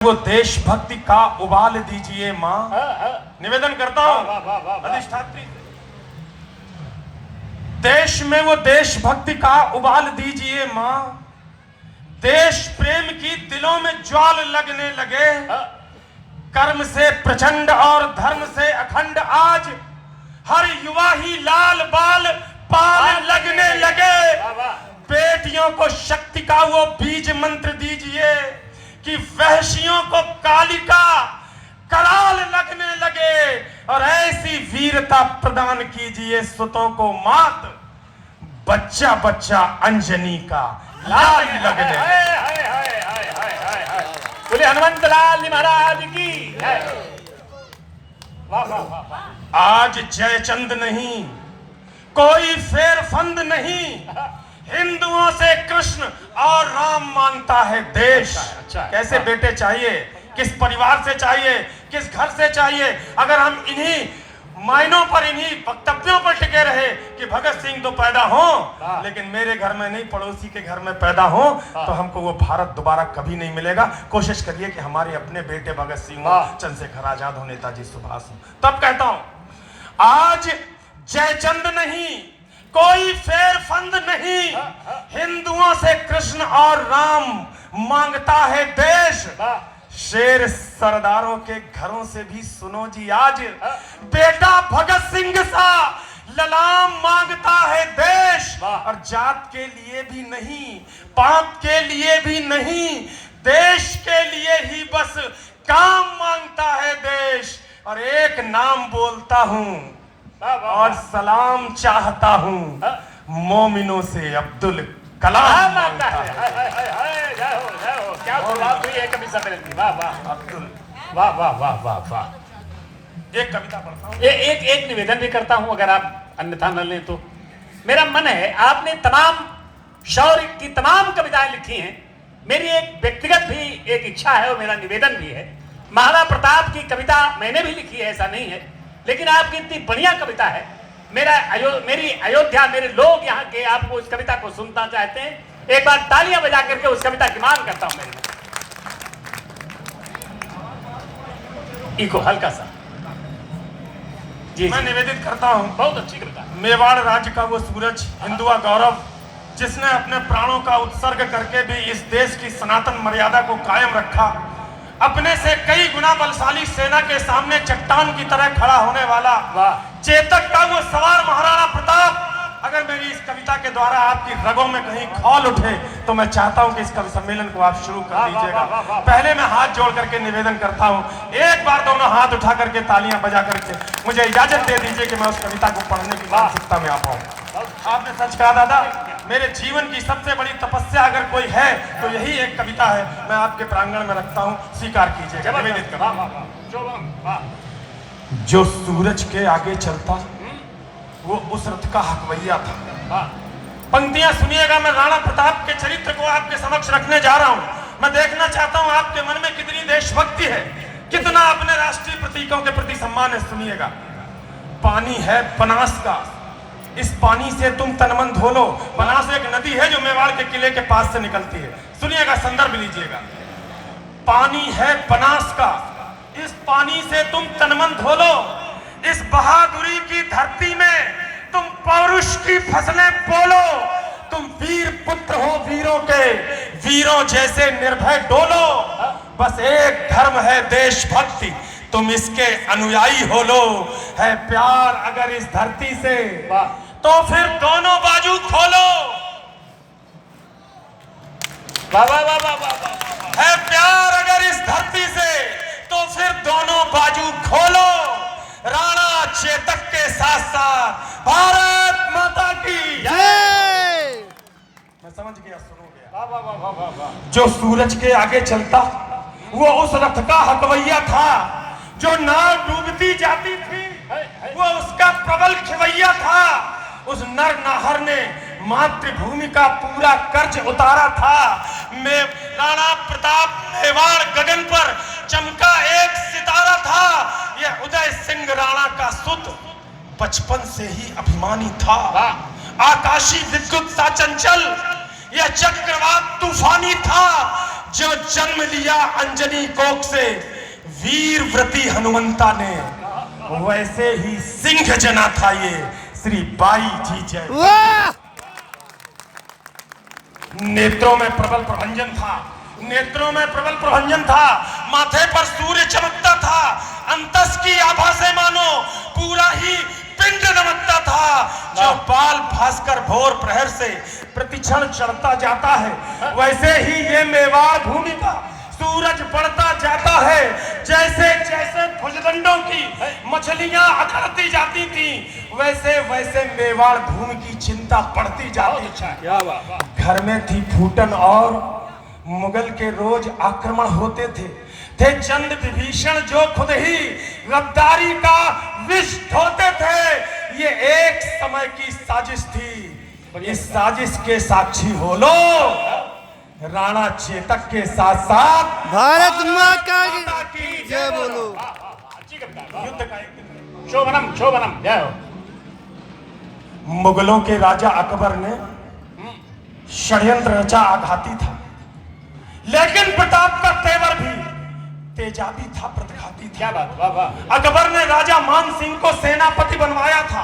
वो देशभक्ति का उबाल दीजिए माँ। निवेदन करता हूँ अधिष्ठात्री, देश में वो देशभक्ति का उबाल दीजिए माँ। देश प्रेम की दिलों में ज्वाल लगने लगे, कर्म से प्रचंड और धर्म से अखंड आज हर युवा ही लाल बाल पाल लगने लगे। बेटियों को शक्ति का वो बीज मंत्र दीजिए कि वहशियों को कालिका कराल लगने लगे, और ऐसी वीरता प्रदान कीजिए सुतों को मात, बच्चा बच्चा अंजनी का लाल लगने बोले हनुमंत लाल महाराज की। वाह वाह वाह। आज जयचंद नहीं, कोई फेरफंद नहीं, हिंदुओं से कृष्ण और राम मांगता है देश। अच्छा, कैसे बेटे चाहिए, किस परिवार से चाहिए, किस घर से चाहिए? अगर हम इन्हीं मायनों पर, इन्हीं वक्तव्यों पर टिके रहे कि भगत सिंह तो पैदा हो लेकिन मेरे घर में नहीं पड़ोसी के घर में पैदा हो, तो हमको वो भारत दोबारा कभी नहीं मिलेगा। कोशिश करिए कि हमारे अपने बेटे भगत सिंह हो, चंद्रशेखर आजाद हो, नेताजी सुभाष हो। तब कहता हूं आज जयचंद नहीं, कोई फेरफंद नहीं, हिंदुओं से कृष्ण और राम मांगता है देश। शेर सरदारों के घरों से भी सुनो जी आज बेटा भगत सिंह सा ललाम मांगता है देश। और जात के लिए भी नहीं, पाप के लिए भी नहीं, देश के लिए ही बस काम मांगता है देश। और एक नाम बोलता हूं और सलाम चाहता हूं, मोमिनों से अब्दुल कलाम मांगता है। क्या बात हुई है कवि सम्मेलन की। वाह वाह अब्दुल, वाह वाह वाह वाह वाह। एक कविता पढ़ता हूं, एक निवेदन भी करता हूं, अगर आप अन्यथा न लें तो। मेरा मन है, आपने तमाम शौर्य की तमाम कविताएं लिखी हैं, मेरी एक व्यक्तिगत भी एक इच्छा है और मेरा निवेदन भी है। महाराणा प्रताप की कविता मैंने भी लिखी है, ऐसा नहीं है, लेकिन आपकी इतनी बढ़िया कविता है, मेरी अयोध्या, मेरे लोग यहाँ के आपको उस कविता को सुनना चाहते हैं। एक बार तालियां बजा करके उस कविता की मांग करता हूं। मेरे इको हल्का सा जी, मैं निवेदित करता हूं। बहुत अच्छी कविता। मेवाड़ राज्य का वो सूरज, हिंदुआ गौरव, जिसने अपने प्राणों का उत्सर्ग करके भी इस देश की सनातन मर्यादा को कायम रखा, अपने से कई गुना बलशाली सेना के सामने चट्टान की तरह खड़ा होने वाला चेतक का वो सवार महाराणा प्रताप, अगर मेरी इस कविता के द्वारा आपकी रगों में कहीं खौल उठे तो मैं चाहता हूं कि इस कवि सम्मेलन को आप शुरू कर दीजिएगा। पहले मैं हाथ जोड़ करके निवेदन करता हूं, एक बार दोनों हाथ उठा करके तालियां बजा करके मुझे इजाजत दे दीजिए कि मैं उस कविता को पढ़ने की मानसिकता में आ पाऊं। आपने सच कहा दादा, मेरे जीवन की सबसे बड़ी तपस्या अगर कोई है तो यही एक कविता है। मैं आपके प्रांगण में रखता हूं, स्वीकार कीजिएगा। निवेदित करता, जो सूरज के आगे चलता वो उस रथ का हकवैया था। पंक्तियां सुनिएगा, मैं राणा प्रताप के चरित्र को आपके समक्ष रखने जा रहा हूं। मैं देखना चाहता हूं आपके मन में कितनी देशभक्ति है, कितना अपने राष्ट्रीय प्रतीकों के प्रति सम्मान है। सुनिएगा, पानी है बनास का, इस पानी से तुम तन मन धो लो। बनास एक नदी है जो मेवाड़ के किले के पास से निकलती है। सुनिएगा, संदर्भ लीजिएगा, पानी है बनास का, इस पानी से तुम तन मन धो लो। इस बहादुरी की धरती में तुम पौरुष की फसलें बोलो। तुम वीर पुत्र हो वीरों के, वीरों जैसे निर्भय डोलो। बस एक धर्म है देशभक्ति, तुम इसके अनुयायी हो लो। है प्यार अगर इस धरती से तो फिर दोनों बाजू खोलो। वाह वाह वाह वाह वाह। है प्यार अगर इस धरती से तो फिर दोनों बाजू खोलो। राणा चेतक के साथ साथ भारत माता की जय। मैं समझ गया, सुनोगे। वाह वाह वाह वाह वाह। जो सूरज के आगे चलता वो उस रथ का हकवैया था, जो नाव डूबती जाती थी वो उसका प्रबल खिवैया था। उस नर नाहर ने मातृभूमि का पूरा कर्ज उतारा था। मैं राणा प्रताप मेवाड़ गगन पर चमका एक सितारा था। यह उदय सिंह राणा का सुत बचपन से ही अभिमानी था। आकाशी विद्युत सा चंचल, यह चक्रवात तूफानी था। जो जन्म लिया अंजनी कोक से वीर व्रती हनुमंता ने, वैसे ही सिंह जना था ये श्री बाई जी जय। नेत्रों में प्रबल प्रभंजन था, नेत्रों में प्रबल प्रभंजन था, माथे पर सूर्य चमकता था, अंतस की आभा से मानो पूरा ही पिंड दमकता था। जो बाल भास्कर भोर प्रहर से प्रतिक्षण चढ़ता जाता है, वैसे ही ये मेवाड़ भूमि का सूरज बढ़ता जाता है। जैसे जैसे भुजदंडों की मछलियां अखड़ती जाती थी, वैसे वैसे मेवाड़ भूमि की चिंता बढ़ती जाती। घर में थी फूटन और मुगल के रोज आक्रमण होते थे चंद विभीषण जो खुद ही गद्दारी का विष ढोते थे। ये एक समय की साजिश थी, इस साजिश के साक्षी हो लो राणा चेतक के साथ साथ भारत माता की जय बोलो। युद्ध का एक दिन शोभनम शोभनम जय हो। मुगलों के राजा अकबर ने षड्यंत्र रचा आघाती था, लेकिन प्रताप का तेवर भी तेजाबी था, प्रतिघाती था। क्या बात, वाह वाह। अकबर ने राजा मान सिंह को सेनापति बनवाया था,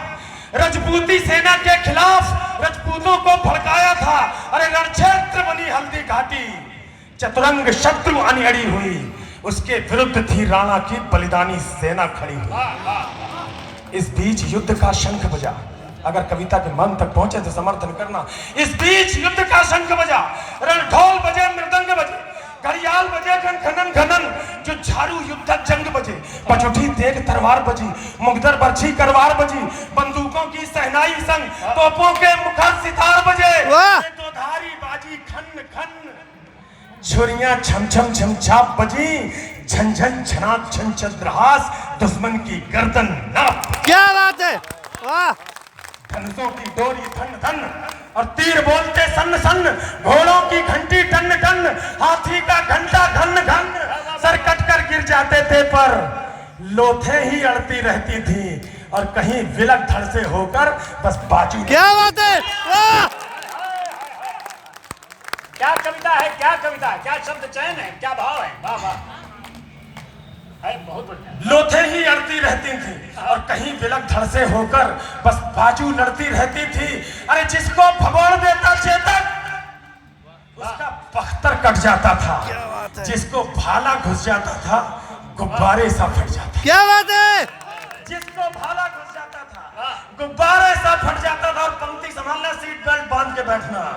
रजपूती सेना के खिलाफ रजपूतों को भड़काया था। अरे रणक्षेत्र बनी हल्दी घाटी, चतुरंग शत्रु अनियड़ी हुई, उसके विरुद्ध थी राणा की बलिदानी सेना खड़ी हुई। इस बीच युद्ध का शंख बजा। अगर कविता के मन तक पहुंचे तो समर्थन करना। इस बीच युद्ध का शंख बजा, रणढोल बजे, मृदंग बजे, घड़ियाल बजे, घनन घनन, जो झारू युद्ध जंग बजे, पचुठी तेग तलवार बजी, मुगदर बरछी करवार बजी, बंदूकों की सहनाई संग तोपों के मुखर सितार बजे, दोधारी बाजी खन खन, छुरियां छम छम छम छाप बजी, झंझन छनाक छन चंद्रहास, दुश्मन की गर्दन नाप। क्या बात है, वाह। धनुषों की डोरी धन धन और तीर बोलते सन सन, घोड़ों की घंटी टन टन, हाथी का घंटा घन घन, सर कट कर गिर जाते थे पर लोथे ही अड़ती रहती थी और कहीं विलक धड़ से होकर बस बाजू। क्या बात है, वाह। क्या कविता है, क्या कविता है, क्या शब्द चयन है, क्या भाव है, वाह वाह। बहुत बढ़िया। लोथे ही अड़ती रहती थी और कहीं विलक धड़ से होकर बस बाजू लड़ती रहती थी। अरे जिसको भगोड़ देता चेतक, उसका बख्तर कट जाता था, जिसको भाला घुस जाता था गुब्बारे सा फट जाता। क्या बात है, जिसको भाला घुस जाता था गुब्बारे सा फट जाता था। और पंक्ति संभालना, सीट बेल्ट बांध के बैठना।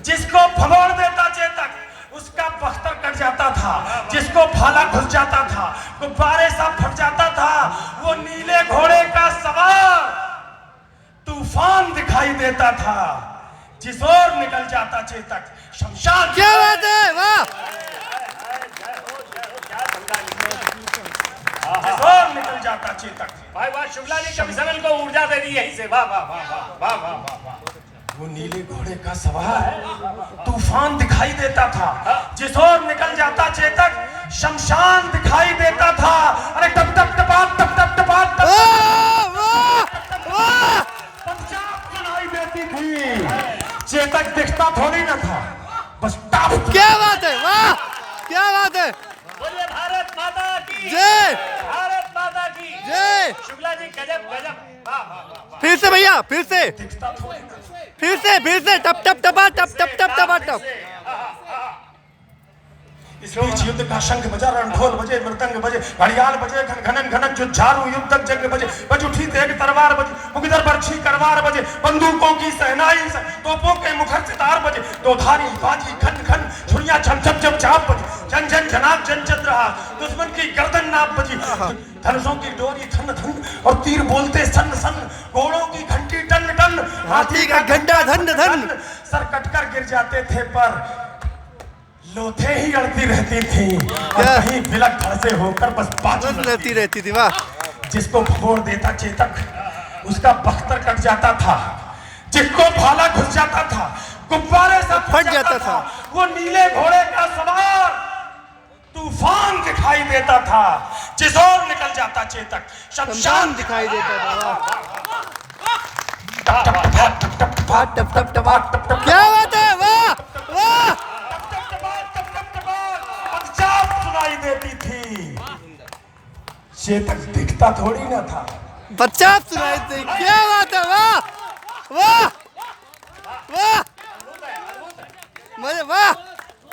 जिसको भगोड़ देता चेतक, उसका बख्तर कट जाता था, जिसको भाला घुस जाता था गुब्बारे सा फट जाता था। वो नीले घोड़े का सवार तूफान दिखाई देता था, जिस ओर निकल जाता चेतक शमशान। क्या बात है, वाह। जिस ओर निकल जाता चेतक। भाई वाह, शुक्ला जी कवि सम्मेलन को ऊर्जा दे दी यहीं से, वाह वाह वाह वाह वाह वाह वाह। वो नीले घोड़े का सवार तूफान दिखाई देता था, जिस ओर निकल जाता चेतक शमशान दिखाई देता था। अरे टप टप टपाट टप टप टपाट सुनाई देती थी, चेतक दिखता थोड़ी ना था, बस टप। क्या बात है, वाह। क्या बात है, बोलिए भारत माता की जय, भारत माता की जय। शुक्ला जी गजब गजब, वाह वाह वाह। फिर से भैया, फिर से, दिखता थोड़ी ना। फिर से टप टप टपा टप टप टप टपा टप। इस बीच युद्ध का शंख बजा, रणढोल बजे, मृदंग बजे, घड़ियाल बजे, घनन घनन, जो झारू युद्ध जंग बजे, बजुठी तेग तलवार बजे, मुगदर बरछी करवार बजे, बंदूकों की सहनाई तोपों के मुखर सितार बजे, दोधारी बाजी खन खन, छुरियां छम छम छम छाप बजे, झन झन झनाक झन चंद्रहास, दुश्मन की गर्दन नाप बजी, धनुषों की डोरी धन धन और तीर बोलते सन सन, घोड़ों की घंटी टन टन, हाथी का घंटा धन धन, सर कटकर गिर जाते थे पर लोथे ही अड़ती रहती थी और कहीं विलक धड़ से होकर बस बाजू रहती थी, वाह। जिसको भगोड़ देता चेतक, उसका बख्तर कट जाता था, जिसको भाला घुस जाता था गुब्बारे सा फट जाता था। वो नीले घोड़े का सवार तूफान दिखाई देता था, जिस ओर निकल जाता चेतक शमशान दिखाई देता था, टप टप टप टप टप टप टप टप टप। क्या बात है, वाह वाह। चेतक दिखता थोड़ी ना था। बच्चा आप सुनाई दे, क्या बात है, वाह वाह वाह, मजे वाह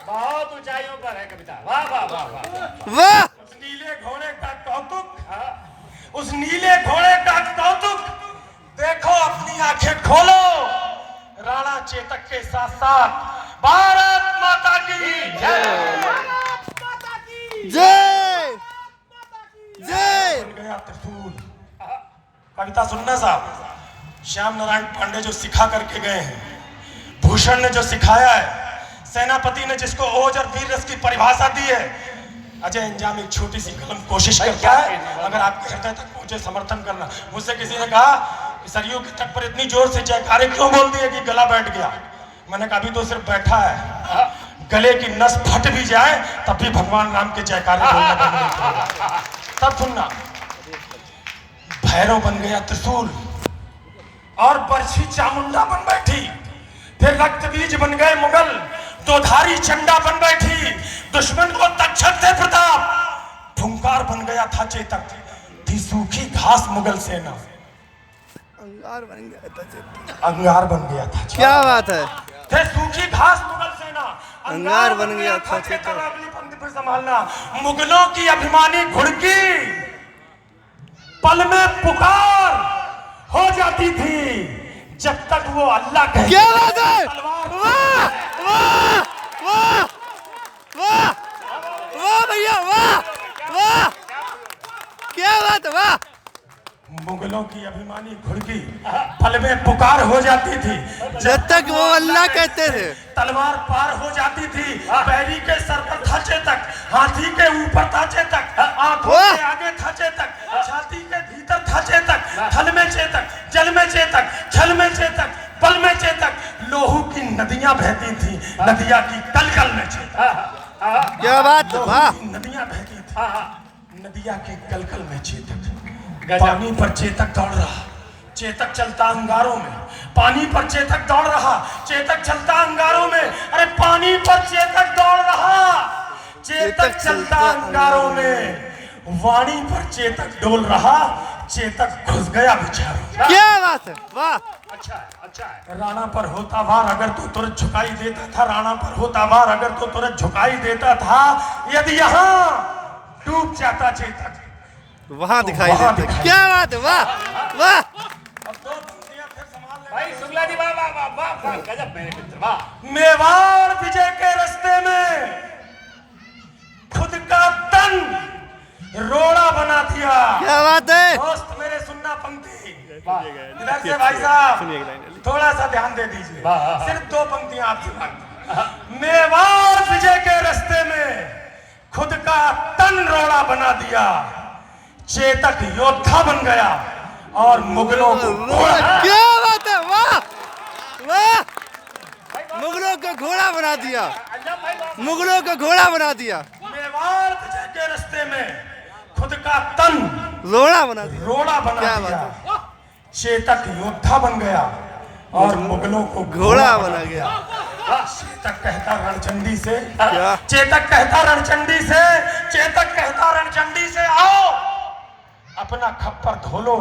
बहुत ऊंचाइयों पर है कविता, वाह वाह वाह वाह। वाह। उस नीले घोड़े का कौतुक, उस नीले घोड़े का कौतुक देखो, अपनी आंखें खोलो। राणा चेतक के साथ साथ भारत माता की जय। जय जय। बन गया त्रिशूल। कविता सुनना साहब, श्याम नारायण पांडे जो सिखा करके गए हैं, भूषण ने जो सिखाया है, सेनापति ने जिसको ओज और वीर रस की परिभाषा दी है, अजय अंजाम एक छोटी सी कलम कोशिश करता है। अगर आपके हृदय तक मुझे समर्थन करना। मुझसे किसी ने कहा कि सरयू के तट पर इतनी जोर से जयकारे क्यों बोल दिए कि गला बैठ गया। मैंने कहा अभी तो सिर्फ बैठा है, गले की नस फट भी जाए तब भी भगवान राम के जयकारे बोलना बंद नहीं करेगा। तब सुनना, भैरव बन गया त्रिशूल और बरछी चामुंडा बन बैठी। फिर रक्त बीज बन गए मुगल, दोधारी चंडा बन बैठी। दुश्मन को तक्षक थे प्रताप, फुंकार बन गया था चेतक। थी सूखी घास मुगल सेना, अंगार बन गया था चेतक। अंगार बन गया था। क्या बात है, थे सूखी घास मुगल सेना, अंगार बन गया था चेतक। अगली पंक्ति पर संभालना, मुगलों की अभिमानी घुड़की पल में पुकार हो जाती थी, जब तक वो अल्लाह कहते। क्या बात है, वाह वाह वाह वाह वाह भैया, वाह वाह, क्या बात है, वाह। मुगलों की अभिमानी घुड़की पल में पुकार हो जाती थी, जब तक वो अल्लाह कहते थे। तलवार पार हो जाती थी। बैरी के सर पर था चेतक, हाथी के ऊपर था चेतक, आंखों के आगे था चेतक, छाती के भीतर था चेतक, थल में चेतक, जल में चेतक, छल में चेतक, पल में चेतक। लोहू की नदियां बहती थी, नदिया की कलकल में चेतक। क्या बात, वाह। नदियां बहती थी, नदिया की कलकल में चेतक। पानी पर चेतक दौड़ रहा, चेतक चलता अंगारों में। पानी पर चेतक दौड़ रहा, चेतक चलता अंगारों में। अरे पानी पर चेतक दौड़ रहा, चेतक चलता अंगारों में। वाणी पर चेतक डोल रहा, चेतक घुस गया विचारों। क्या बात है, वाह। अच्छा है, अच्छा है। राणा पर होता वार अगर तो तुरंत झुकाई देता था, राणा पर होता वार अगर तो तुरंत झुकाई देता था। यदि यहाँ डूब जाता चेतक, वहाँ दिखाई देते। क्या बात है, वाह वाह। भाई शुक्ला जी, वाह वाह वाह वाह वाह, गजब मेरे मित्र, वाह। मेवाड़ विजय के रास्ते में खुद का तन रोड़ा बना दिया। क्या बात है, दोस्त मेरे सुनना पंक्ति इधर से भाई साहब, थोड़ा सा ध्यान दे दीजिए। सिर्फ दो पंक्तियां आपसे मांगता। मेवाड़ विजय के रास्ते में खुद का तन रोड़ा बना दिया, चेतक योद्धा बन गया और मुगलों को घोड़ा। क्या बात है, वाह वाह। मुगलों को घोड़ा बना दिया, मुगलों को घोड़ा बना दिया। मेवाड़ विजय के रास्ते में खुद का तन रोड़ा बना दिया, रोड़ा बना क्या दिया, बात है। चेतक योद्धा बन गया और मुगलों को घोड़ा बना गया। चेतक कहता रणचंडी से, क्या? चेतक कहता रणचंडी से, चेतक कहता रणचंडी से, आओ अपना खप्पर धो लो।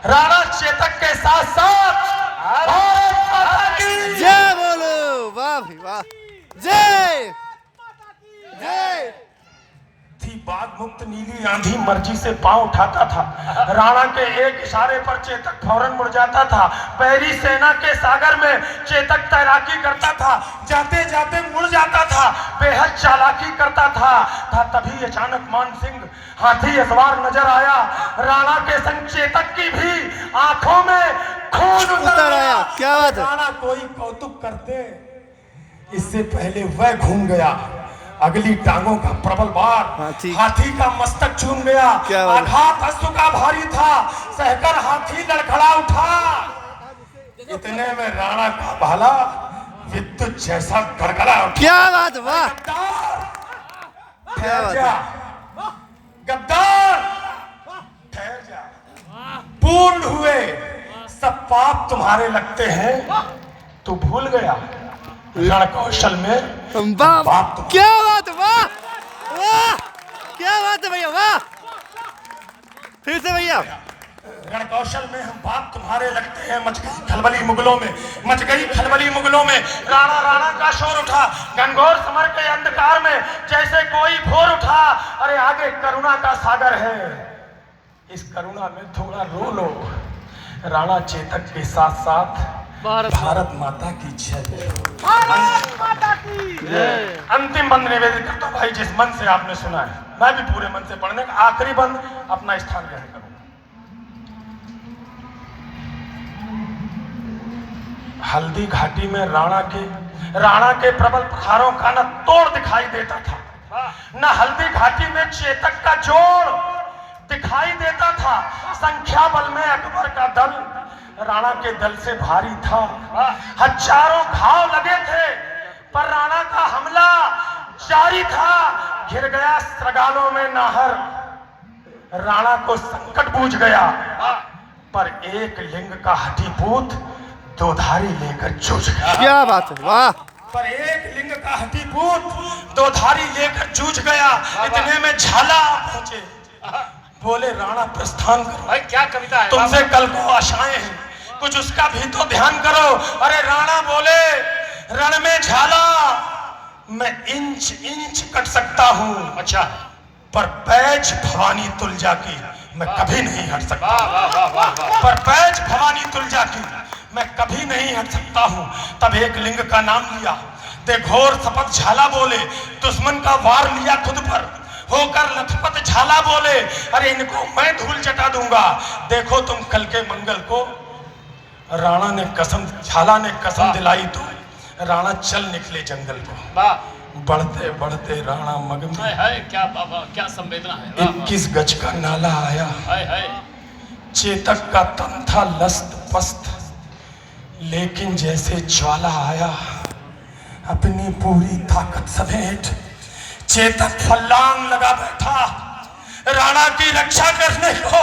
राणा चेतक के साथ साथ भारत माता की जय बोलो, वाह भाई वाह। जय जय। थी बाघ मुक्त नीली आंधी मर्जी से पांव उठाता था। राणा के एक इशारे पर चेतक फौरन मुड़ जाता था। बैरी सेना के सागर में चेतक तैराकी करता था, जाते जाते मुड़ जाता था, बेहद चालाकी करता था। तभी अचानक मान सिंह हाथी सवार नजर आया। राणा के संग चेतक की भी आंखों में खून उतर आया। क्या बात है, राणा कोई कौतुक करते, इससे पहले वह घूम गया। अगली टांगों का प्रबल बार हाथी का मस्तक चूम गया। आघात अश्रु का भारी था, सहकर हाथी लड़खड़ा उठा। इतने में राणा का भाला विद्युत जैसा गड़गड़ा उठा। क्या बात, वाह। ठहर जा गद्दार, ठहर जा। पूर्ण हुए सब पाप तुम्हारे लगते हैं, तू भूल गया रण कौशल में बाप। क्या बात, वाह वाह। क्या बात है भैया, वाह फिर से भैया। रणकौशल में हम बाप तुम्हारे लगते हैं, मच गई खलबली मुगलों में, मच गई खलबली मुगलों में। राणा राणा का शोर उठा घनघोर समर के अंधकार में, जैसे कोई भोर उठा। अरे आगे करुणा का सागर है, इस करुणा में थोड़ा रो लो। राणा चेतक के साथ साथ भारत माता की जय। अंतिम बंद निवेदित करता हूं भाई, जिस मन से आपने सुना है, मैं भी पूरे मन से पढ़ने का आखिरी बंद अपना स्थान ग्रहण करूंगा। हल्दी घाटी में राणा के प्रबल प्रहारों का न तोड़ दिखाई देता था, न हल्दी घाटी में चेतक का जोड़ दिखाई देता था। संख्या बल में अकबर का दल राणा के दल से भारी था। हजारों घाव लगे थे, पर राणा का हमला जारी था। घिर गया स्रगालों में नाहर, राणा को संकट बूझ गया। पर एक लिंग का हठीपूत दोधारी लेकर जूझ गया। क्या बात है, वाह। पर एक लिंग का हठीपूत दोधारी लेकर जूझ गया। इतने में झाला पहुंचे, बोले राणा प्रस्थान करो। भाई क्या कविता है, तुमसे कल को आशाएं हैं, कुछ उसका भी तो ध्यान करो। अरे राणा बोले, रण में झाला मैं इंच इंच कट सकता हूं, अच्छा, पर पैज भवानी तुलजा की मैं कभी नहीं हट सकता। वाह वाह वाह वाह। पर पैज भवानी तुलजा की मैं कभी नहीं हट सकता हूं। तब एक लिंग का नाम लिया, दे घोर शपथ झाला बोले। दुश्मन का वार लिया खुद पर, होकर लथपथ झाला बोले, अरे इनको मैं धूल चटा दूंगा। देखो तुम कल के मंगल को। राणा ने कसम, झाला ने कसम दिलाई तो राणा चल निकले जंगल को। बढ़ते बढ़ते राणा मगन, क्या बाबा, क्या संवेदना है। 21 गज का नाला आया। चेतक का तन था लस्त पस्त, लेकिन जैसे ज्वाला आया, अपनी पूरी ताकत समेट चेतक फल्लांग लगा बैठा राणा की रक्षा करने को।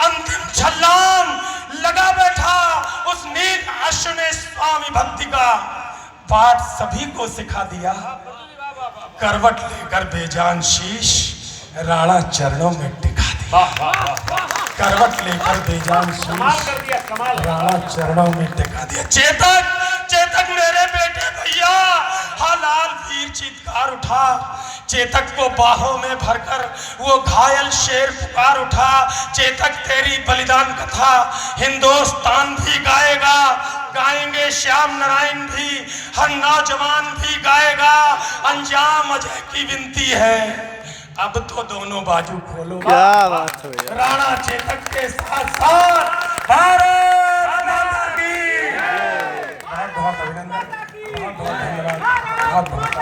अंतिम छलांग लगा बैठा। उस नील अश्व ने स्वामी भक्ति का पाठ सभी को सिखा दिया। करवट लेकर बेजान शीश राणा चरणों में टिका दिया। करवट लेकर बेजान शीश राणा चरणों में टिका दिया। चेतक चेतक मेरे बेटे भैया, हालाल वीर चीत्कार उठा। चेतक को बाहों में भरकर वो घायल शेर पुकार उठा। चेतक तेरी बलिदान कथा हिंदुस्तान भी गाएगा, गाएंगे श्याम नारायण भी, हर नौजवान भी गाएगा। अंजाम अजय की विनती है, अब तो दोनों बाजू खोलो। क्या बात है भैया। राणा चेतक के साथ साथ भारत माता की बहुत बहुत अभिनंदन, बहुत बहुत धन्यवाद, बहुत बहुत